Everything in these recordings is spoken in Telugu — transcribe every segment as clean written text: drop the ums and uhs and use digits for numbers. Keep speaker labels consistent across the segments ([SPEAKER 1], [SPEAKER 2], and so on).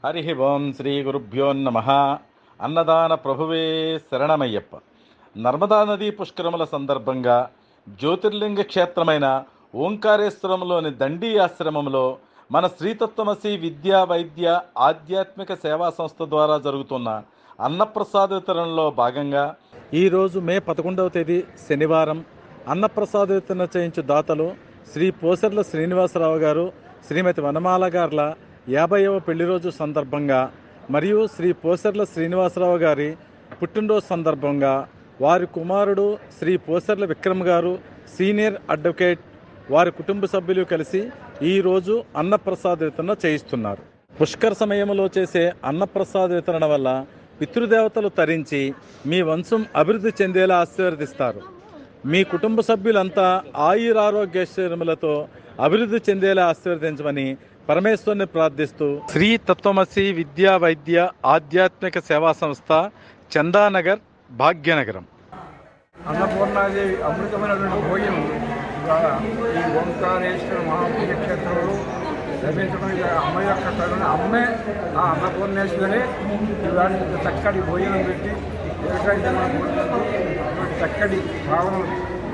[SPEAKER 1] హరి ఓం శ్రీ గురుభ్యో నమ. అన్నదాన ప్రభువే శరణమయ్యప్ప. నర్మదా నదీ పుష్కరముల సందర్భంగా జ్యోతిర్లింగ క్షేత్రమైన ఓంకారేశ్వరంలోని దండీ ఆశ్రమంలో మన శ్రీతత్వమసి విద్యా వైద్య ఆధ్యాత్మిక సేవా సంస్థ ద్వారా జరుగుతున్న అన్నప్రసాద వితరణలో భాగంగా ఈరోజు మే 11వ తేదీ శనివారం అన్నప్రసాద వితరణ చేయించు దాతలు శ్రీ పోసర్ల శ్రీనివాసరావు గారు, శ్రీమతి వనమాల గార్ల 50వ పెళ్లి రోజు సందర్భంగా మరియు శ్రీ పోసర్ల శ్రీనివాసరావు గారి పుట్టినరోజు సందర్భంగా వారి కుమారుడు శ్రీ పోసర్ల విక్రమ్ గారు సీనియర్ అడ్వకేట్ వారి కుటుంబ సభ్యులు కలిసి ఈరోజు అన్నప్రసాద వితరణ చేయిస్తున్నారు. పుష్కర సమయంలో చేసే అన్నప్రసాద వితరణ వల్ల పితృదేవతలు తరించి మీ వంశం అభివృద్ధి చెందేలా ఆశీర్వదిస్తారు. మీ కుటుంబ సభ్యులంతా ఆయురారోగ్యశ్వర్యములతో అభివృద్ధి చెందేలా ఆశీర్వదించమని పరమేశ్వరుని ప్రార్థిస్తూ శ్రీ తత్వమసి విద్యా వైద్య ఆధ్యాత్మిక సేవా సంస్థ, చందానగర్, భాగ్యనగరం.
[SPEAKER 2] అన్నపూర్ణాదేవి అమృతమైనటువంటి భోజనం ద్వారా ఈ ఓంకారేశ్వర మహాపుణ్యక్షేత్రంలో లభించడం అమ్మ యొక్క కరుణ. అమ్మే ఆ అన్నపూర్ణేశ్వరే ఇవాళ చక్కటి భోజనం పెట్టి చక్కటి భావన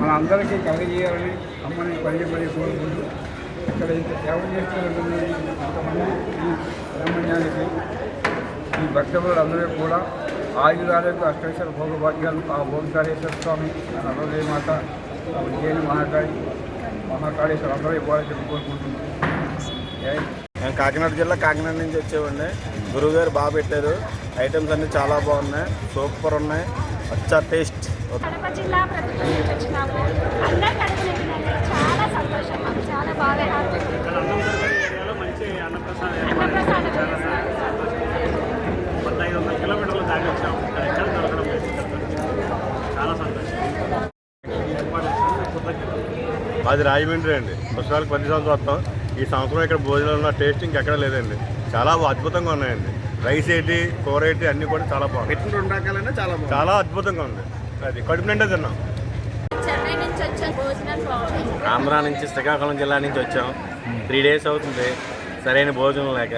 [SPEAKER 2] మన అందరికీ కలిగజేయాలని అమ్మని పది కోరుకుంటూ ఇక్కడ ఇంత సేవ చేస్తున్నటువంటి కొంతమంది ఈ బ్రహ్మజ్ఞానికి ఈ భక్తులు అందరూ కూడా ఆయుధాలకు అష్టేశ్వర భోగభాగ్యాలు ఆ ఓంకారేశ్వర స్వామి, నర్మదేవి మాత, ఉజ్జయిని మహాకాళేశ్వర అందరూ ఇవ్వాలని చెప్పి కోరుకుంటున్నాం.
[SPEAKER 3] నేను కాకినాడ జిల్లా కాకినాడ నుంచి వచ్చేవాడిని. గురువుగారు బాగా పెట్టారు. ఐటమ్స్ అన్నీ చాలా బాగున్నాయి, సూపర్ ఉన్నాయి, అచ్చా టేస్ట్.
[SPEAKER 4] జిల్లా ప్రభుత్వం నుంచి వచ్చినాము. అందరూ కడుపునొప్పినాయి, చాలా సంతోషం, మాకు చాలా బాగా అన్నప్రసాదం
[SPEAKER 5] 1500 కిలోమీటర్లు దాటి వచ్చాము. ఎక్కడ దొరకడం లేదు. చాలా సంతోషం.
[SPEAKER 3] అది రాజమండ్రి అండి. పుస్తకాలకు 10 సంవత్సరాలు వస్తాం. ఈ సంవత్సరం ఇక్కడ భోజనాలు ఉన్న టేస్ట్ ఇంకెక్కడ లేదండి. చాలా అద్భుతంగా ఉన్నాయండి. రైస్ ఏంటి, కూర ఏంటి అన్నీ కూడా చాలా బాగుంది. చాలా అద్భుతంగా ఉంది. అది కడుపు నిండా తిన్నాం.
[SPEAKER 4] చెన్నై నుంచి వచ్చాం. భోజనం బాగుంది.
[SPEAKER 6] ఆంధ్ర నుంచి, శ్రీకాకుళం జిల్లా నుంచి వచ్చాం. 3 days అవుతుంది సరైన భోజనం లేక.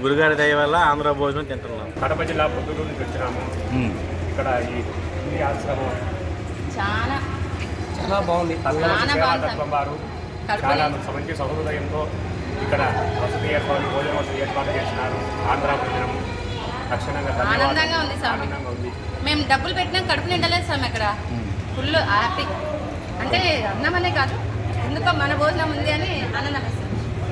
[SPEAKER 6] గురుగారి దయ వల్ల ఆంధ్ర భోజనం తింటున్నాం.
[SPEAKER 5] కడప జిల్లా పొద్దుటూరు నుంచి వచ్చినాము. ఇక్కడ ఈ ఆశ్రమం చాలా బాగుంది. తత్వం వారు చాలా మంచి సహృదయంతో ఇక్కడ వసతి ఏర్పాటు, భోజన వసతి ఏర్పాటు చేసినారు. ఆంధ్ర భోజనం లక్షణంగా
[SPEAKER 7] ఆనందంగా ఉంది స్వామి. మేము డబ్బులు పెట్టినా కడుపు నిండలేదు స్వామి. ఇక్కడ ఫుల్ హ్యాపీ. అంటే అన్నం అనే కాదు, ఎందుకో మన భోజనం ఉంది అని ఆనందం.